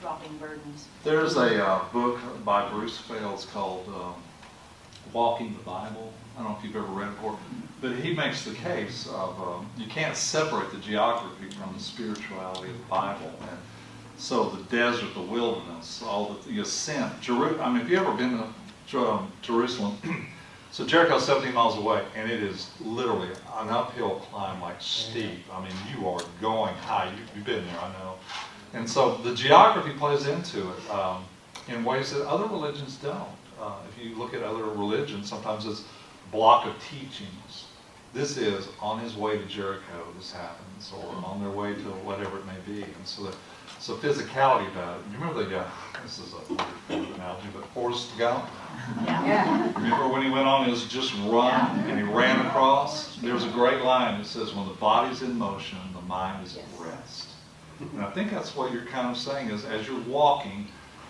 dropping burdens. There's a book by Bruce Fales called Walking the Bible. I don't know if you've ever read it before, but he makes the case of you can't separate the geography from the spirituality of the Bible. And so the desert, the wilderness, all the ascent. I mean, have you ever been to Jerusalem? So Jericho's 17 miles away, and it is literally an uphill climb, like steep. I mean, you are going high. You've been there, I know. And so the geography plays into it in ways that other religions don't. If you look at other religions, sometimes it's a block of teachings. This is on his way to Jericho, this happens, or on their way to whatever it may be. And so so physicality about it. You remember this is a weird analogy, but Forrest Gump? Yeah. Remember when he went on his just run and he ran across? There's a great line that says, when the body's in motion, the mind is at rest. And I think that's what you're kind of saying is, as you're walking,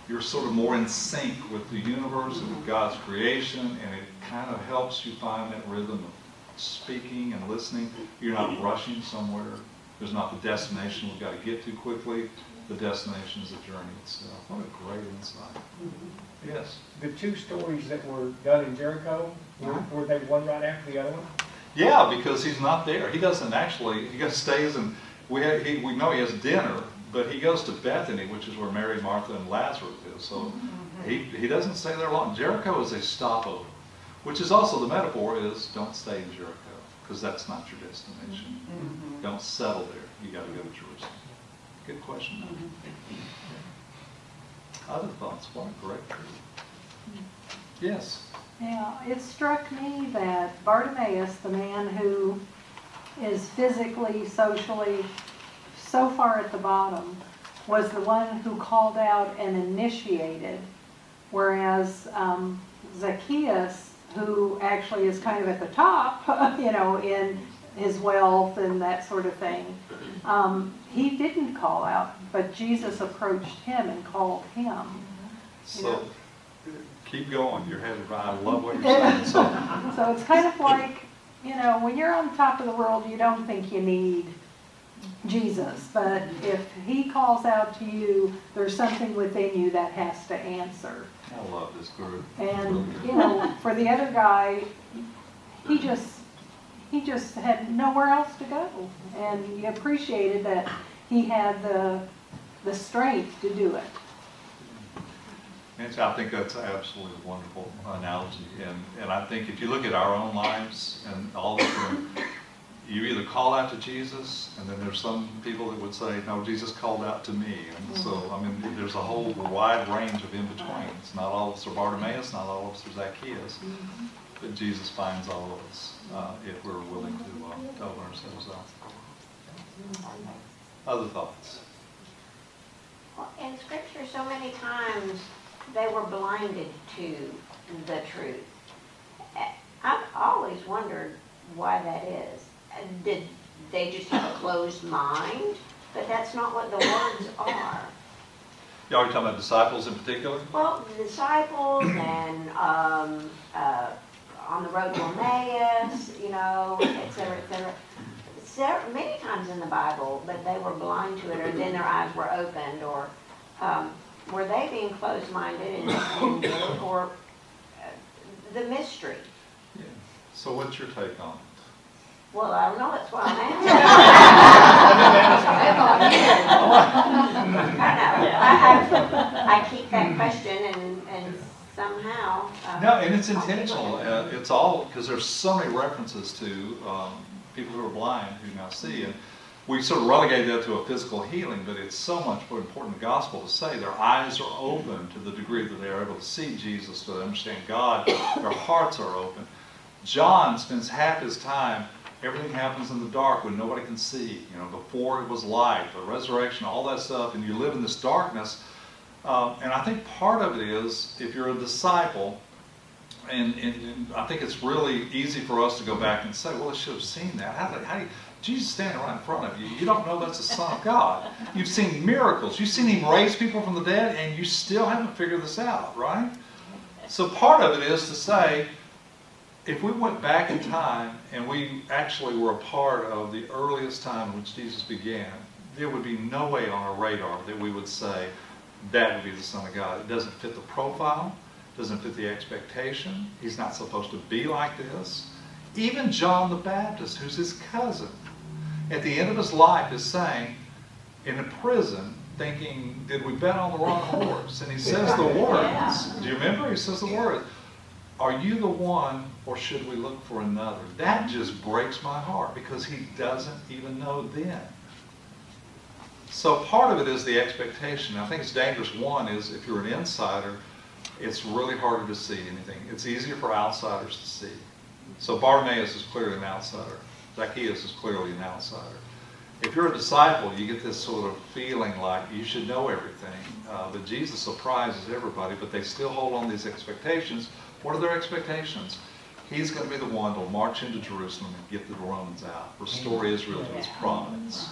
you're sort of more in sync with the universe and with God's creation, and it kind of helps you find that rhythm of speaking and listening. You're not rushing somewhere. There's not the destination we've got to get to quickly. The destination is the journey itself. What a great insight. Yes? The two stories that were done in Jericho, were they one right after the other one? Yeah, because he's not there. He doesn't actually, he just stays and we know he has dinner, but he goes to Bethany, which is where Mary, Martha, and Lazarus is. So he doesn't stay there long. Jericho is a stopover, which is also the metaphor is don't stay in Jericho, because that's not your destination. Don't settle there. You got to go to Jerusalem. Good question. Other thoughts? What a great truth. Yes? Yeah, it struck me that Bartimaeus, the man who is physically, socially so far at the bottom, was the one who called out and initiated, whereas Zacchaeus, who actually is kind of at the top, in his wealth and that sort of thing, he didn't call out, but Jesus approached him and called him. So keep going. You're headed right. I love what you're saying. So it's kind of like, when you're on top of the world, you don't think you need Jesus, but if he calls out to you, there's something within you that has to answer. I love this group. And for the other guy, he just had nowhere else to go, and he appreciated that he had the strength to do it. And I think that's an absolutely wonderful analogy, and I think if you look at our own lives and all of them, you either call out to Jesus, and then there's some people that would say, no, Jesus called out to me. And so, I mean, there's a whole wide range of in-betweens. Not all of us are Bartimaeus, not all of us are Zacchaeus, but Jesus finds all of us if we're willing to open ourselves up. Other thoughts? Well, in Scripture, so many times they were blinded to the truth. I've always wondered why that is. Did they just have a closed mind? But that's not what the words are. You already talking about disciples in particular? Well, the disciples and on the road to Emmaus, et cetera, et cetera. Many times in the Bible, but they were blind to it, or then their eyes were opened, or were they being closed-minded and or the mystery? Yeah. So what's your take on it? Well, I don't know. That's why I'm asking. I keep that question, and somehow. No, and it's intentional. It's all because there's so many references to people who are blind who now see, and we sort of relegated that to a physical healing, but it's so much more important in the gospel to say their eyes are open to the degree that they are able to see Jesus, to understand God. Their hearts are open. John spends half his time. Everything happens in the dark when nobody can see. Before it was light, the resurrection, all that stuff, and you live in this darkness. And I think part of it is, if you're a disciple, and I think it's really easy for us to go back and say, well, I should have seen that. How do you, Jesus standing right in front of you. You don't know that's the Son of God. You've seen miracles. You've seen him raise people from the dead, and you still haven't figured this out, right? So part of it is to say, if we went back in time and we actually were a part of the earliest time in which Jesus began, there would be no way on our radar that we would say, that would be the Son of God. It doesn't fit the profile, doesn't fit the expectation. He's not supposed to be like this. Even John the Baptist, who's his cousin, at the end of his life is saying, in a prison, thinking, did we bet on the wrong horse? And he says the words. Do you remember? He says the words. Are you the one, or should we look for another? That just breaks my heart, because he doesn't even know then. So part of it is the expectation. I think it's dangerous. One is, if you're an insider, it's really harder to see anything. It's easier for outsiders to see. So Bartimaeus is clearly an outsider. Zacchaeus is clearly an outsider. If you're a disciple, you get this sort of feeling like you should know everything. But Jesus surprises everybody, but they still hold on these expectations. What are their expectations? He's going to be the one to march into Jerusalem and get the Romans out, restore Israel to its prominence.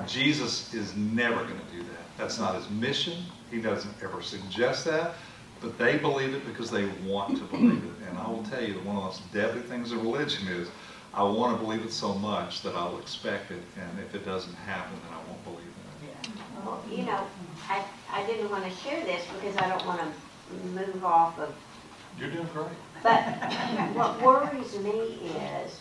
Jesus is never going to do that. That's not his mission. He doesn't ever suggest that. But they believe it because they want to believe it. And I will tell you that one of the most deadly things in religion is, I want to believe it so much that I'll expect it, and if it doesn't happen, then I won't believe in it. Well, you know, I didn't want to share this because I don't want to move off of. You're doing great. But what worries me is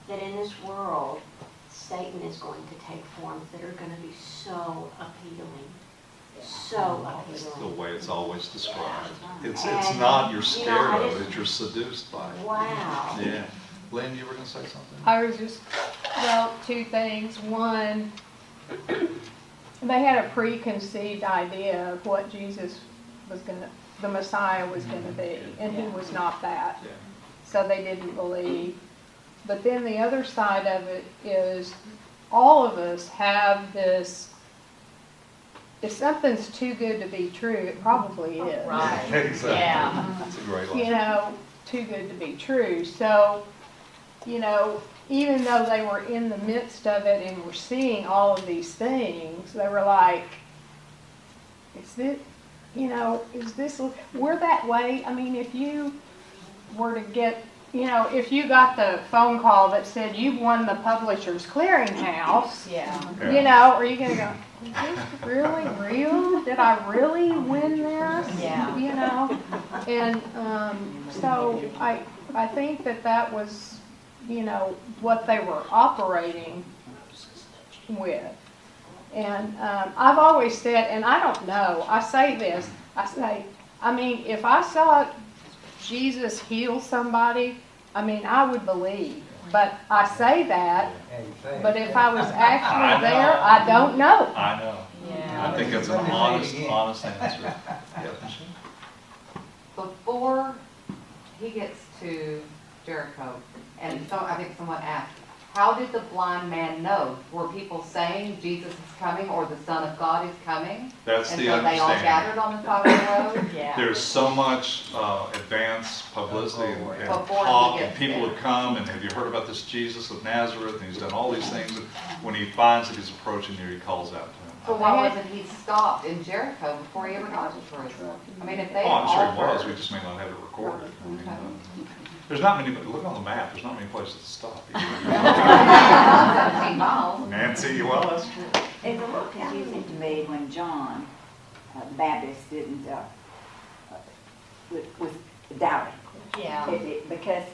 that in this world, Satan is going to take forms that are going to be so appealing. So It's the appealing. way it's always described. It's And, not you're you scared know, I of just- it, you're seduced by it. Wow. Yeah. Lynn, you were going to say something? I was just, well, two things. One, they had a preconceived idea of what Jesus was going to, the Messiah was going to be, and he was not that. Yeah. So they didn't believe. But then the other side of it is all of us have this, if something's too good to be true, it probably is. Right. Exactly. Yeah. That's a great You line. know, too good to be true. So, you know, even though they were in the midst of it and were seeing all of these things, they were like, is this, you know, is this, we're that way? I mean, if you were to get, you know, if you got the phone call that said you've won the Publishers Clearinghouse, Yeah. Yeah. you know, are you going to go, is this really real? Did I really win this? Yeah. You know? And so I think that was, you know, what they were operating with. And I've always said, and I don't know, I say this, I say, I mean, if I saw Jesus heal somebody, I mean, I would believe. But I say that, but if I was actually there, I don't know. I know. Yeah. I think that's an honest answer. Yeah. Before he gets to Jericho, and so I think someone asked, how did the blind man know? Were people saying Jesus is coming or the Son of God is coming? That's And the so they all understanding. gathered on the side of the road? Yeah. There's so much advanced publicity and Before he talk, and gets people there. have come, and have you heard about this Jesus of Nazareth? And he's done all these things. And when he finds that he's approaching there, he calls out to him. So why wasn't he stopped in Jericho before he ever got to Jerusalem? I mean, if they Oh, I'm sure he all was. heard- We just may not have it recorded. I mean, Okay. there's not many. Look on the map. There's not many places to stop. 17 miles. Nancy, well, that's true. It's a little confusing to me when John the Baptist didn't, was doubting. Yeah. Because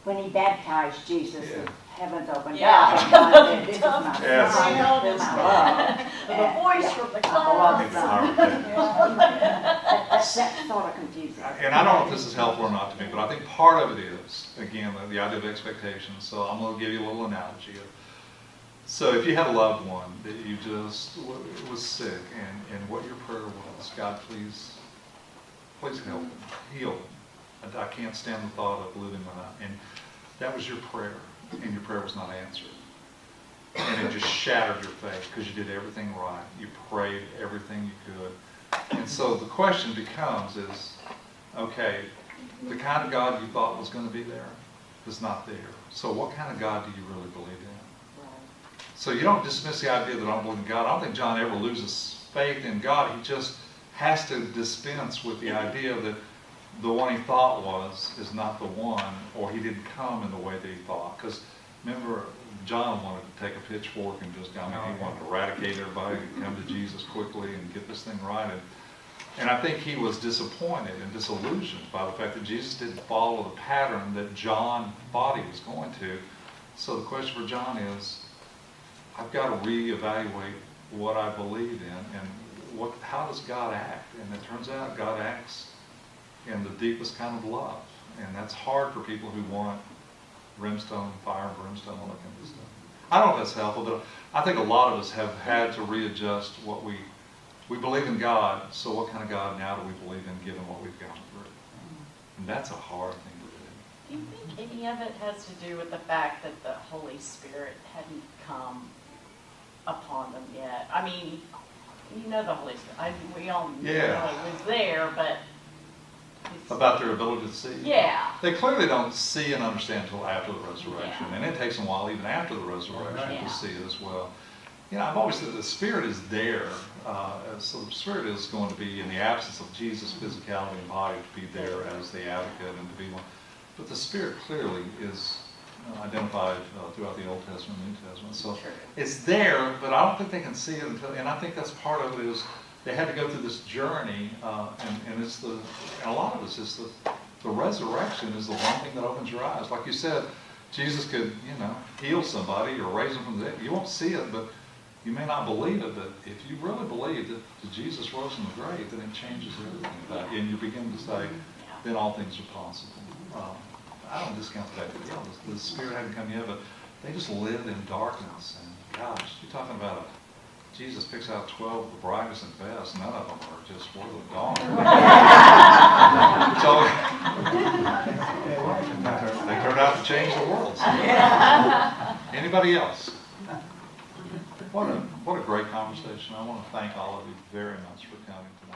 when he baptized Jesus, Yeah. the heavens opened Yeah. up, and God said, "This is my Yes. son, this is my love." The voice from the I clouds. love son. That's sort of confusing. And I don't know if this is helpful or not to me, but I think part of it is, again, the idea of expectations. So I'm going to give you a little analogy. So if you had a loved one that you just was sick, and what your prayer was, God, please help him, heal him. I can't stand the thought of living without. And that was your prayer, and your prayer was not answered. And it just shattered your faith because you did everything right. You prayed everything you could. And so the question becomes is, okay, the kind of God you thought was going to be there is not there. So what kind of God do you really believe in? So you don't dismiss the idea that I don't believe in God. I don't think John ever loses faith in God. He just has to dispense with the idea that the one he thought was is not the one, or he didn't come in the way that he thought. Because remember, John wanted to take a pitchfork and just, he wanted to eradicate everybody and come to Jesus quickly and get this thing right. And And I think he was disappointed and disillusioned by the fact that Jesus didn't follow the pattern that John thought he was going to. So the question for John is, I've got to reevaluate what I believe in and how does God act? And it turns out God acts in the deepest kind of love. And that's hard for people who want brimstone, fire and brimstone, all that kind of stuff. I don't know if that's helpful, but I think a lot of us have had to readjust what we believe in God, so what kind of God now do we believe in given what we've gone through? And that's a hard thing to do. Do you think any of it has to do with the fact that the Holy Spirit hadn't come upon them yet? I mean, you know the Holy Spirit. We all know it was there, but... About their ability to see? Yeah. They clearly don't see and understand until after the resurrection. And it takes a while even after the resurrection to see it as well. You know, I've always said the Spirit is there. So the Spirit is going to be, in the absence of Jesus' physicality and body, to be there as the advocate and to be one. But the Spirit clearly is identified throughout the Old Testament and New Testament. So it's there, but I don't think they can see it until, and I think that's part of it is they had to go through this journey, and it's and a lot of us, it's the resurrection is the one thing that opens your eyes. Like you said, Jesus could, heal somebody or raise them from the dead. You won't see it, but you may not believe it, but if you really believe that Jesus rose from the grave, then it changes everything. And you begin to say, then all things are possible. I don't discount the fact that the Spirit hadn't come yet, but they just lived in darkness. And gosh, you're talking about Jesus picks out 12 of the brightest and best. None of them are just worth of dawn. So they turned out to change the world. So. Anybody else? What a great conversation. I want to thank all of you very much for coming tonight.